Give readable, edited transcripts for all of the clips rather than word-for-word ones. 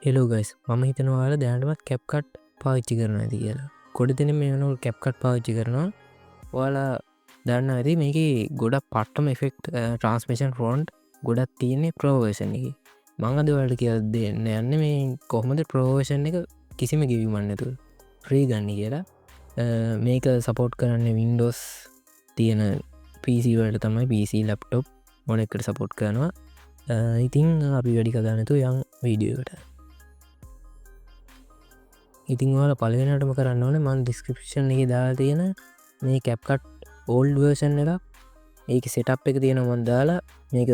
Hello guys මම හිතනවා ඔයාලා දැනටමත් CapCut පාවිච්චි කරනවා ඇති කියලා. ගොඩ දෙනෙක් මේ වෙනකොට CapCut පාවිච්චි කරනවා. ඔයාලා දන්නවා ඇති මේකේ ගොඩක් පට්ටම ඉෆෙක්ට් ට්‍රාන්ස්මිෂන් ෆොන්ට් ගොඩක් තියෙන්නේ ප්‍රෝ වර්ෂන් එකේ. මම අද ඔයාලට කියලා දෙන්න යන්නේ මේ කොහොමද ප්‍රෝ වර්ෂන් එක කිසිම ගෙවීමක් නැතුව ෆ්‍රී ගන්න කියලා. මේක සපෝට් කරන්නේ Windows තියෙන PC වලට තමයි. PC laptop මොන එකට සපෝට් කරනවා. ඉතින් අපි වැඩි කතා නැතුව යන් වීඩියෝ එකට. ඉතින් ඔයාලා පළවෙනියටම කරන්න ඕනේ මම ඩිස්ක්‍රිප්ෂන් එකේ දාලා තියෙන මේ CapCut old version එක. ඒකේ setup එක තියෙනවා මම දාලා. මේක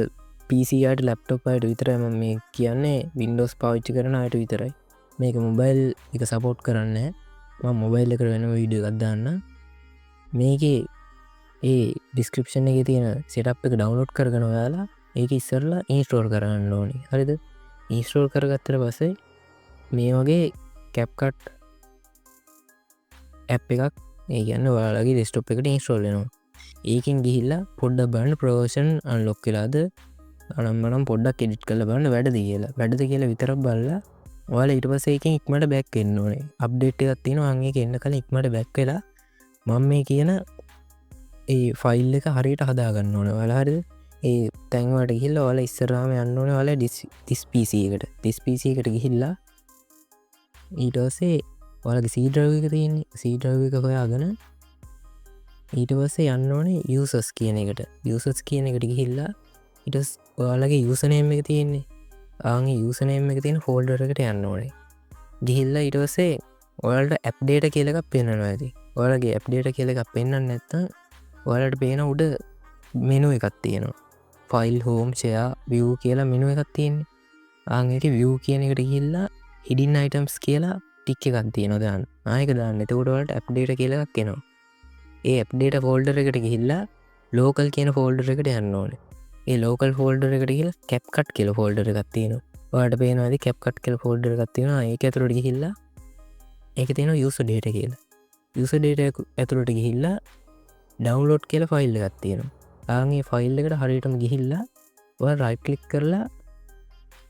PC ආට laptop ආට විතරයි මම මේ කියන්නේ. Windows පාවිච්චි කරන අයට විතරයි. මේක mobile එක support කරන්නේ නැහැ. මම mobile එකට වෙන වීඩියෝ එකක් දාන්නම්. මේකේ ඒ ඩිස්ක්‍රිප්ෂන් එකේ තියෙන setup එක download කරගෙන ඔයාලා ඒක ඉස්සරලා install කරගන්න ඕනේ. හරිද? install කරගත්තට පස්සේ මේ වගේ CapCut app එකක් ඒ කියන්නේ ඔයාලගේ desktop එකට install වෙනවා. ඒකෙන් ගිහිල්ලා පොඩ්ඩක් බලන්න pro version unlock වෙලාද අනම්මනම් පොඩ්ඩක් edit කරලා බලන්න වැඩද කියලා. වැඩද කියලා විතරක් බලලා ඔයාලා ඊට පස්සේ ඒකෙන් ඉක්මනට back වෙන්න ඕනේ. update එකක් තියෙනවා. අන් ඒක එන්න කලින් ඉක්මනට back වෙලා මම මේ කියන ඒ ෆයිල් එක හරියට හදා ගන්න ඕනේ. ඔයාලා හරිද? ඒ තැන් වලට ගිහිල්ලා ඔයාලා ඉස්සරහාම යන්න ඕනේ. ඔයාලා this PC එකට. this PC එකට ගිහිල්ලා ඊට පස්සේ ඔයාලගේ C drive එක තියෙන්නේ. C drive එක හොයාගෙන ඊට පස්සේ යන්න ඕනේ users කියන එකට. users කියන එකට ගිහිල්ලා ඊට ඔයාලගේ username එක තියෙන්නේ. ආන්ගේ username එක තියෙන folder එකට යන්න ඕනේ. ගිහිල්ලා ඊට පස්සේ ඔයාලට app data කියලා එකක් පෙන්වනවා ඇති. ඔයාලගේ app data කියලා එකක් පෙන්වන්නේ නැත්නම් ඔයාලට පේන උඩ menu එකක් තියෙනවා. file home share view කියලා menu එකක් තියෙන්නේ. ආන් ඒකේ view කියන එකට ගිහිල්ලා hidden items කියලා ටික් එකක් තියෙනවා දාන්න. ආයෙක දාන්න. එතකොට ඔයාලට app data කියලා එකක් එනවා. ඒ app data folder එකට ගිහිල්ලා local කියන folder එකට යන්න ඕනේ. ඒ local folder එකට ගිහිල්ලා CapCut කියලා folder එකක් තියෙනවා. ඔයාලට පේනවා ඇති CapCut කියලා folder එකක් තියෙනවා. ඒක ඇතුළට ගිහිල්ලා ඒකේ තියෙනවා user data කියලා. user data ඇතුළට ගිහිල්ලා download කියලා file එකක් තියෙනවා. ආන් ඒ file එකට හරියටම ගිහිල්ලා ඔයාලා right click කරලා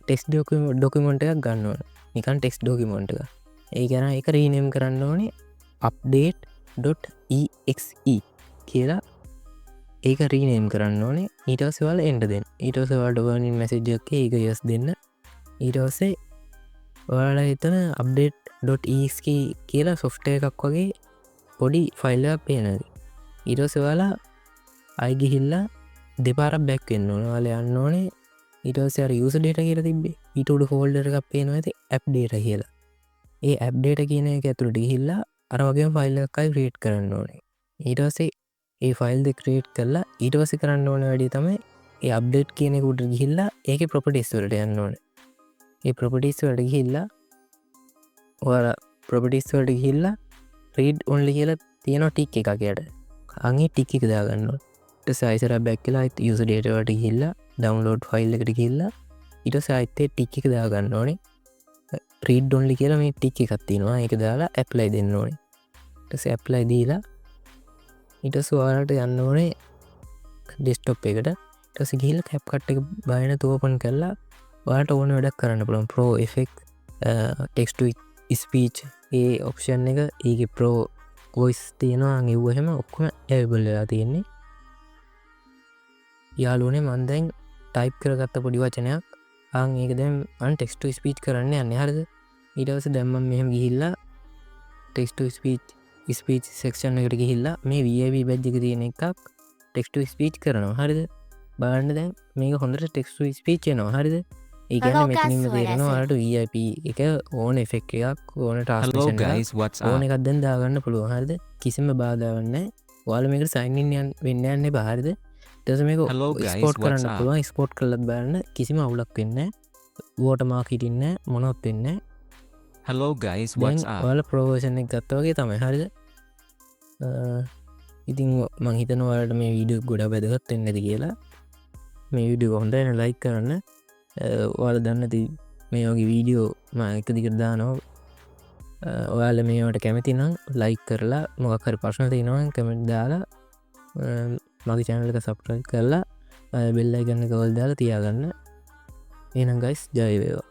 text document එකක් ගන්න ඕනේ. නිකන් text document එක. ඒ ගැන ඒක rename කරන්න ඕනේ update.exe කියලා ඒක rename කරන්න ඕනේ. ඊට පස්සේ ඔයාලා enter දෙන්න. ඊට පස්සේ ඔයාලට warning message එකක් ඒක yes දෙන්න. ඊට පස්සේ ඔයාලා හිතන update.exe කියලා software එකක් වගේ පොඩි file එකක් පේනවා. ඊට පස්සේ ඔයාලා ආයි ගිහිල්ලා දෙපාරක් back වෙන්න ඕනේ. ඔයාලා යන්න ඕනේ ඊට පස්සේ අර user data කියලා තිබ්බේ. ඊට උඩ folder එකක් පේනවා ඇති app data කියලා. ඒ app data කියන එක ඇතුළට ගිහිල්ලා අර වගේම ෆයිල් එකක් ආයි create කරන්න ඕනේ. ඊට පස්සේ ඒ ෆයිල් දෙක create කරලා ඊට පස්සේ කරන්න ඕන වැඩේ තමයි ඒ update කියන එක උඩ ගිහිල්ලා ඒකේ properties වලට යන්න ඕනේ. ඒ properties වලට ගිහිල්ලා ඔයාලා properties වලට ගිහිල්ලා read only කියලා තියෙන ටික් එකක් යට. අංගේ ටික් එක දාගන්න ඕනේ. ඊට පස්සේ ආයෙසරක් back වෙලා user data වලට ගිහිල්ලා download file එකට ගිහිල්ලා ඊට පස්සේ ආයෙත් ටික් එක දාගන්න ඕනේ. read only කියලා මේ ටික් එකක් තියෙනවා. ඒක දාලා apply දෙන්න ඕනේ. ඊට පස්සේ apply දීලා ඊට පස්සේ ඔයාලට යන්න ඕනේ desktop එකට. ඊට පස්සේ ගිහිල්ලා CapCut එක බයන open කරලා ඔයාලට ඕන වැඩක් කරන්න පුළුවන්. pro effect text to speech A option එක ඒකේ pro voice තියෙනවා. අංගෙව එහෙම ඔක්කොම available වෙලා තියෙන්නේ. යාළුවනේ මම දැන් type කරගත්ත පොඩි වචනයක් ආන් ඒක දැන් text to speech කරන්න යන්නේ. හරිද? ඊට පස්සේ දැන් මම මෙහෙම ගිහිල්ලා text to speech section එකට ගිහිල්ලා මේ VIV badge එක තියෙන එකක් text to speech කරනවා. හරිද? බලන්න දැන් මේක හොඳට text to speech එනවා. හරිද? ඒ කියන්නේ මෙතනින්ම තේරෙනවා ඔයාලට VIP එක ඕන effect එකක් ඕන transmission එකක් ඕන එකක් දැන් දාගන්න පුළුවන්. හරිද? කිසිම බාධාවක් නැහැ. ඔයාලා මේකට sign in වෙන්න යන්න එපා. හරිද? ඊට පස්සේ මේක export කරන්න පුළුවන්. export කරලා බලන්න කිසිම අවුලක් වෙන්නේ නැහැ. watermark හිටින්නේ නැහැ. මොනවත් වෙන්නේ නැහැ. Hello guys, what's up? ඔයාලා pro version එක ගත්තා වගේ තමයි. හරිද? ඉතින් මම හිතනවා ඔයාලට මේ වීඩියෝ ගොඩක් වැදගත් වෙන්න ඇති කියලා. මේ වීඩියෝ හොඳයි නම් like කරන්න. ඔයාලා දන්න ඇති මේ වගේ වීඩියෝ මම එක දිගට දානවා. ඔයාලා මේවට කැමති නම් like කරලා මොකක් හරි ප්‍රශ්න තියෙනවා නම් comment දාලා මගේ channel එක subscribe කරලා bell icon එක ඔල් දාලා තියාගන්න. එහෙනම් guys ජය වේවා.